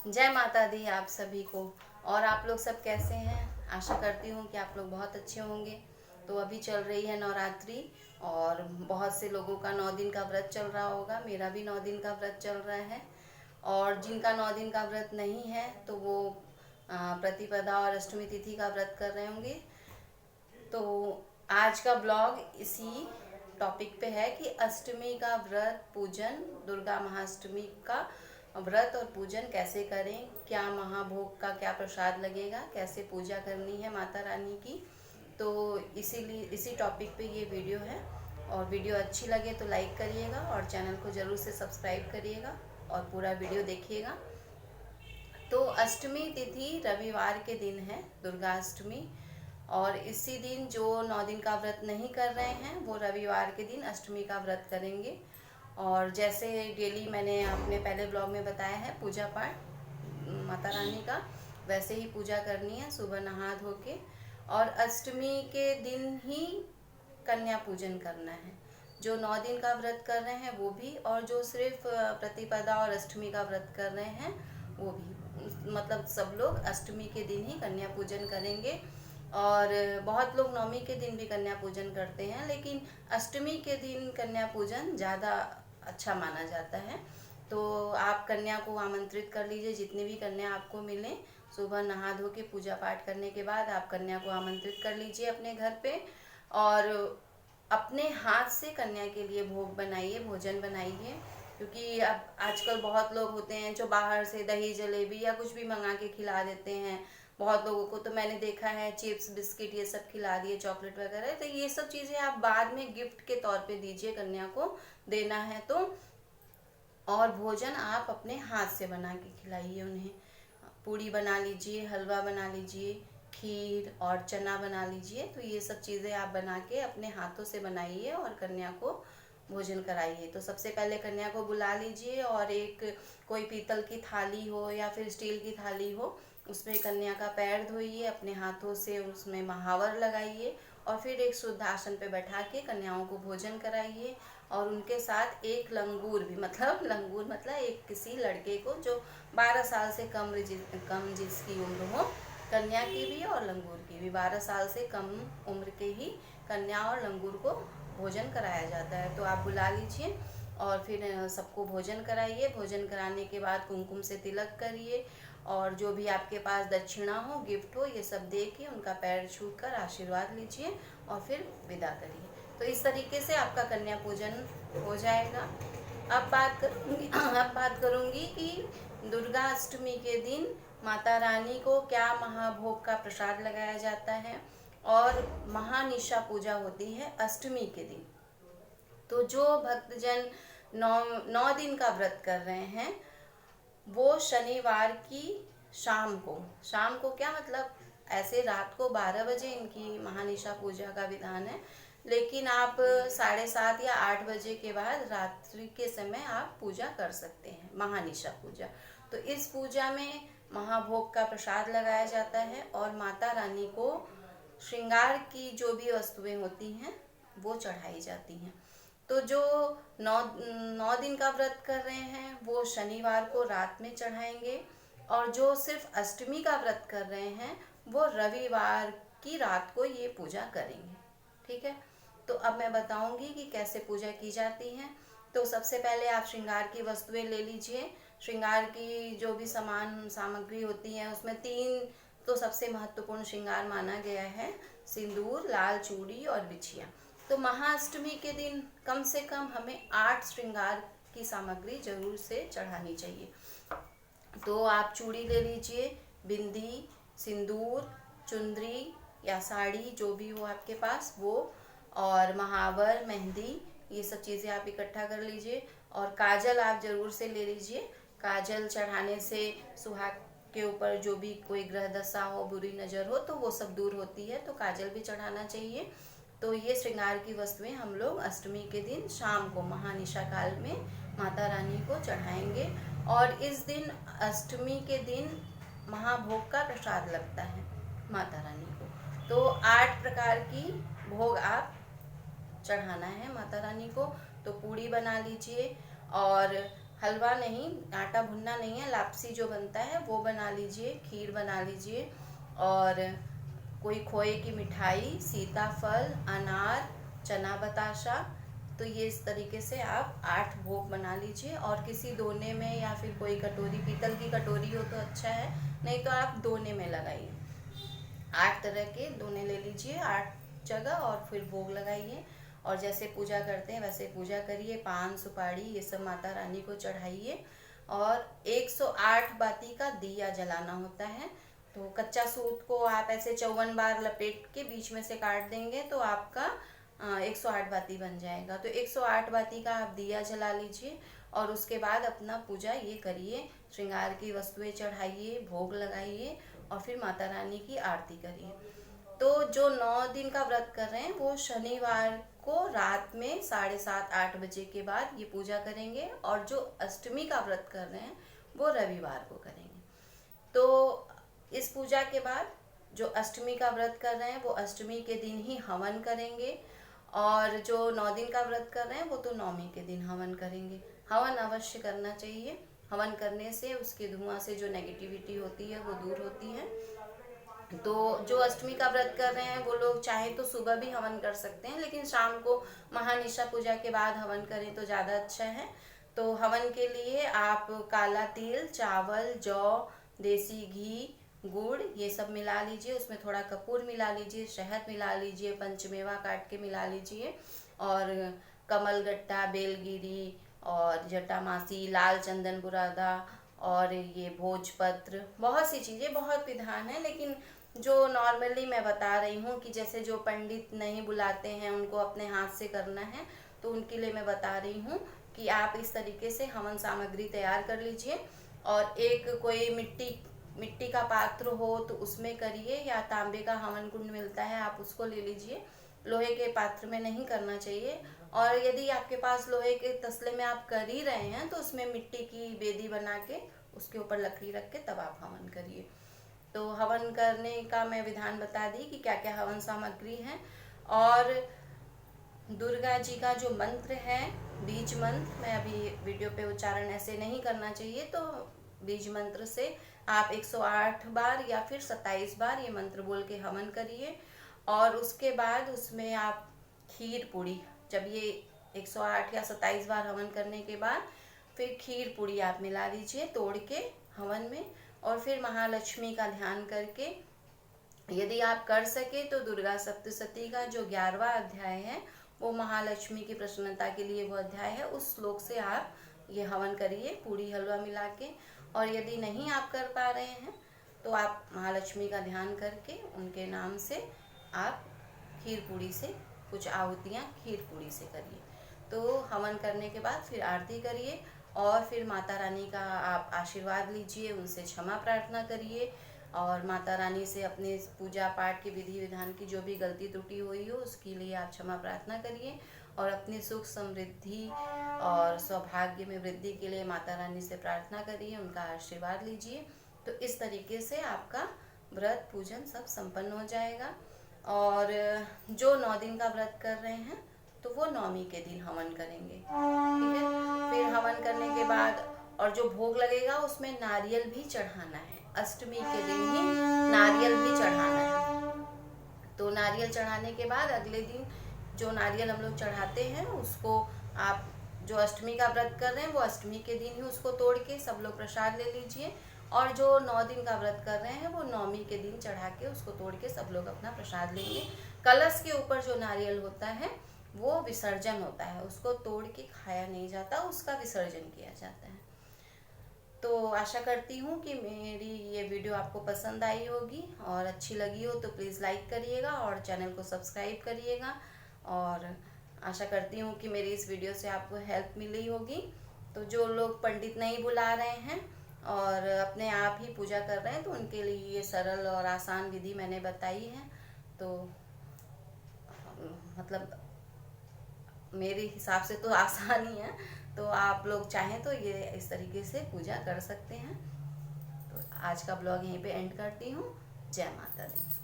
जय माता दी आप सभी को। और आप लोग सब कैसे हैं? आशा करती हूँ कि आप लोग बहुत अच्छे होंगे। तो अभी चल रही है नवरात्रि और बहुत से लोगों का 9 दिन का व्रत चल रहा होगा। मेरा भी 9 दिन का व्रत चल रहा है। और जिनका 9 दिन का व्रत नहीं है तो वो प्रतिपदा और अष्टमी तिथि का व्रत कर रहे होंगे। तो आज का ब्लॉग इसी टॉपिक पे है कि अष्टमी का व्रत पूजन, दुर्गा महाअष्टमी का व्रत और पूजन कैसे करें, क्या महाभोग का क्या प्रसाद लगेगा, कैसे पूजा करनी है माता रानी की। तो इसीलिए इसी टॉपिक पे ये वीडियो है। और वीडियो अच्छी लगे तो लाइक करिएगा और चैनल को ज़रूर से सब्सक्राइब करिएगा और पूरा वीडियो देखिएगा। तो अष्टमी तिथि रविवार के दिन है, दुर्गा अष्टमी। और इसी दिन जो 9 दिन का व्रत नहीं कर रहे हैं वो रविवार के दिन अष्टमी का व्रत करेंगे। और जैसे डेली मैंने अपने पहले ब्लॉग में बताया है पूजा पाठ माता रानी का, वैसे ही पूजा करनी है सुबह नहा धो के। और अष्टमी के दिन ही कन्या पूजन करना है। जो 9 दिन का व्रत कर रहे हैं वो भी, और जो सिर्फ प्रतिपदा और अष्टमी का व्रत कर रहे हैं वो भी, मतलब सब लोग अष्टमी के दिन ही कन्या पूजन करेंगे। और बहुत लोग नवमी के दिन भी कन्या पूजन करते हैं, लेकिन अष्टमी के दिन कन्या पूजन ज़्यादा अच्छा माना जाता है। तो आप कन्या को आमंत्रित कर लीजिए, जितनी भी कन्या आपको मिले। सुबह नहा धो के पूजा पाठ करने के बाद आप कन्या को आमंत्रित कर लीजिए अपने घर पे। और अपने हाथ से कन्या के लिए भोग बनाइए, भोजन बनाइए। क्योंकि अब आजकल बहुत लोग होते हैं जो बाहर से दही जलेबी या कुछ भी मंगा के खिला देते हैं। बहुत लोगों को तो मैंने देखा है चिप्स बिस्किट ये सब खिला दिए, चॉकलेट वगैरह। तो ये सब चीज़ें आप बाद में गिफ्ट के तौर पे दीजिए, कन्या को देना है तो। और भोजन आप अपने हाथ से बना के खिलाइए उन्हें। पूड़ी बना लीजिए, हलवा बना लीजिए, खीर और चना बना लीजिए। तो ये सब चीज़ें आप बना के अपने हाथों से बनाइए और कन्या को भोजन कराइए। तो सबसे पहले कन्या को बुला लीजिए और एक कोई पीतल की थाली हो या फिर स्टील की थाली हो, उसमें कन्या का पैर धोइए, अपने हाथों से उसमें महावर लगाइए और फिर एक शुद्ध आसन पे बैठा के कन्याओं को भोजन कराइए। और उनके साथ एक लंगूर भी, मतलब लंगूर मतलब एक किसी लड़के को जो 12 साल से कम जिसकी उम्र हो, कन्या की भी और लंगूर की भी 12 साल से कम उम्र के ही कन्या और लंगूर को भोजन कराया जाता है। तो आप बुला लीजिए और फिर सबको भोजन कराइए। भोजन कराने के बाद कुमकुम से तिलक करिए और जो भी आपके पास दक्षिणा हो, गिफ्ट हो, ये सब दे के उनका पैर छू कर आशीर्वाद लीजिए और फिर विदा करिए। तो इस तरीके से आपका कन्या पूजन हो जाएगा। अब बात करूँगी अब बात करूँगी कि दुर्गा अष्टमी के दिन माता रानी को क्या महाभोग का प्रसाद लगाया जाता है। और महानिशा पूजा होती है अष्टमी के दिन। तो जो भक्तजन 9 दिन का व्रत कर रहे हैं वो शनिवार की शाम को क्या मतलब ऐसे रात को 12 बजे इनकी महानिशा पूजा का विधान है। लेकिन आप 7:30 या 8 बजे के बाद रात्रि के समय आप पूजा कर सकते हैं, महानिशा पूजा। तो इस पूजा में महाभोग का प्रसाद लगाया जाता है और माता रानी को श्रृंगार की जो भी वस्तुएं होती हैं वो चढ़ाई जाती हैं। तो जो नौ 9 दिन का व्रत कर रहे हैं वो शनिवार को रात में चढ़ाएंगे। और जो सिर्फ अष्टमी का व्रत कर रहे हैं वो रविवार की रात को ये पूजा करेंगे। ठीक है। तो अब मैं बताऊंगी कि कैसे पूजा की जाती है। तो सबसे पहले आप श्रृंगार की वस्तुएं ले लीजिए। श्रृंगार की जो भी सामग्री होती है उसमें 3 तो सबसे महत्वपूर्ण श्रृंगार माना गया है: सिंदूर, लाल चूड़ी और बिछिया। तो महाअष्टमी के दिन कम से कम हमें 8 श्रृंगार की सामग्री जरूर से चढ़ानी चाहिए। तो आप चूड़ी ले लीजिए, बिंदी, सिंदूर, चुंदरी या साड़ी जो भी हो आपके पास वो, और महावर, मेहंदी, ये सब चीज़ें आप इकट्ठा कर लीजिए। और काजल आप ज़रूर से ले लीजिए। काजल चढ़ाने से सुहाग के ऊपर जो भी कोई ग्रह दशा हो, बुरी नज़र हो, तो वो सब दूर होती है। तो काजल भी चढ़ाना चाहिए। तो ये श्रृंगार की वस्तुएं हम लोग अष्टमी के दिन शाम को महानिशा काल में माता रानी को चढ़ाएंगे। और इस दिन अष्टमी के दिन महाभोग का प्रसाद लगता है माता रानी को। तो 8 प्रकार की भोग आप चढ़ाना है माता रानी को। तो पूड़ी बना लीजिए और हलवा नहीं, आटा भुनना नहीं है, लापसी जो बनता है वो बना लीजिए, खीर बना लीजिए, और कोई खोए की मिठाई, सीताफल, अनार, चना बताशा। तो ये इस तरीके से आप 8 भोग बना लीजिए, और किसी दोने में या फिर कोई कटोरी, पीतल की कटोरी हो तो अच्छा है, नहीं तो आप दोने में लगाइए। 8 तरह के दोने ले लीजिए, 8 जगह, और फिर भोग लगाइए। और जैसे पूजा करते हैं वैसे पूजा करिए, पान सुपारी ये सब माता रानी को चढ़ाइए। और 108 बाती का दिया जलाना होता है। तो कच्चा सूत को आप ऐसे 54 बार लपेट के बीच में से काट देंगे तो आपका 108 बाती बन जाएगा। तो 108 बाती का आप दिया जला लीजिए, और उसके बाद अपना पूजा ये करिए, श्रृंगार की वस्तुएं चढ़ाइए, भोग लगाइए, और फिर माता रानी की आरती करिए। तो जो 9 दिन का व्रत कर रहे हैं वो शनिवार को रात में 7:30-8 बजे के बाद ये पूजा करेंगे, और जो अष्टमी का व्रत कर रहे हैं वो रविवार को करेंगे। तो इस पूजा के बाद जो अष्टमी का व्रत कर रहे हैं वो अष्टमी के दिन ही हवन करेंगे, और जो 9 दिन का व्रत कर रहे हैं वो तो नौमी के दिन हवन करेंगे। हवन अवश्य करना चाहिए, हवन करने से उसके धुआं से जो नेगेटिविटी होती है वो दूर होती है। तो जो अष्टमी का व्रत कर रहे हैं वो लोग चाहे तो सुबह भी हवन कर सकते हैं, लेकिन शाम को महानिशा पूजा के बाद हवन करें तो ज़्यादा अच्छा है। तो हवन के लिए आप काला तिल, चावल, जौ, देसी घी, गुड़ ये सब मिला लीजिए, उसमें थोड़ा कपूर मिला लीजिए, शहद मिला लीजिए, पंचमेवा काट के मिला लीजिए, और कमलगट्टा, बेलगिरी और जटामासी, लाल चंदन बुरादा, और ये भोजपत्र, बहुत सी चीज़ें, बहुत विधान है। लेकिन जो नॉर्मली मैं बता रही हूँ कि जैसे जो पंडित नहीं बुलाते हैं उनको अपने हाथ से करना है, तो उनके लिए मैं बता रही हूँ कि आप इस तरीके से हवन सामग्री तैयार कर लीजिए। और एक कोई मिट्टी का पात्र हो तो उसमें करिए, या तांबे का हवन कुंड मिलता है आप उसको ले लीजिए, लोहे के पात्र में नहीं करना चाहिए। और यदि आपके पास लोहे के तसले में आप कर ही रहे हैं तो उसमें मिट्टी की बेदी बना के उसके ऊपर लकड़ी रख के तब आप हवन करिए। तो हवन करने का मैं विधान बता दी कि क्या क्या हवन सामग्री है। और दुर्गा जी का जो मंत्र है, बीज मंत्र, मैं अभी वीडियो पे उच्चारण ऐसे नहीं करना चाहिए, तो बीज मंत्र से आप 108 बार या फिर 27 बार ये मंत्र बोल के हवन करिए। और उसके बाद उसमें आप खीर पूड़ी, जब ये 108 या 27 बार हवन करने के बाद फिर खीर पूड़ी आप मिला लीजिए तोड़ के हवन में। और फिर महालक्ष्मी का ध्यान करके, यदि आप कर सके तो दुर्गा सप्तशती का जो 11वां अध्याय है वो महालक्ष्मी की प्रसन्नता के लिए वो अध्याय है, उस श्लोक से आप ये हवन करिए पूड़ी हलवा मिला के। और यदि नहीं आप कर पा रहे हैं तो आप महालक्ष्मी का ध्यान करके उनके नाम से आप खीर पूड़ी से कुछ आहुतियाँ खीर पूड़ी से करिए। तो हवन करने के बाद फिर आरती करिए, और फिर माता रानी का आप आशीर्वाद लीजिए, उनसे क्षमा प्रार्थना करिए, और माता रानी से अपने पूजा पाठ के विधि विधान की जो भी गलती त्रुटि हुई हो उसके लिए आप क्षमा प्रार्थना करिए, और अपनी सुख समृद्धि और सौभाग्य में वृद्धि के लिए माता रानी से प्रार्थना करिए, उनका आशीर्वाद लीजिए। तो इस तरीके से आपका व्रत पूजन सब संपन्न हो जाएगा। और जो 9 दिन का व्रत कर रहे हैं तो वो नौमी के दिन हवन करेंगे, ठीक है। फिर हवन करने के बाद और जो भोग लगेगा उसमें नारियल भी चढ़ाना है, अष्टमी के दिन ही नारियल भी चढ़ाना है। तो नारियल चढ़ाने के बाद अगले दिन जो नारियल हम लोग चढ़ाते हैं उसको आप जो अष्टमी का व्रत कर रहे हैं वो अष्टमी के दिन ही उसको तोड़ के सब लोग प्रसाद ले लीजिए, और जो 9 दिन का व्रत कर रहे हैं वो नौमी के दिन चढ़ा के उसको तोड़ के सब लोग अपना प्रसाद लेंगे। कलश के ऊपर जो नारियल होता है वो विसर्जन होता है, उसको तोड़ के खाया नहीं जाता, उसका विसर्जन किया जाता है। तो आशा करती हूँ कि मेरी ये वीडियो आपको पसंद आई होगी, और अच्छी लगी हो तो प्लीज़ लाइक करिएगा और चैनल को सब्सक्राइब करिएगा। और आशा करती हूँ कि मेरी इस वीडियो से आपको हेल्प मिली होगी। तो जो लोग पंडित नहीं बुला रहे हैं और अपने आप ही पूजा कर रहे हैं तो उनके लिए ये सरल और आसान विधि मैंने बताई है। तो मतलब मेरे हिसाब से तो आसान ही है, तो आप लोग चाहें तो ये इस तरीके से पूजा कर सकते हैं। तो आज का ब्लॉग यहीं पे एंड करती हूँ। जय माता दी।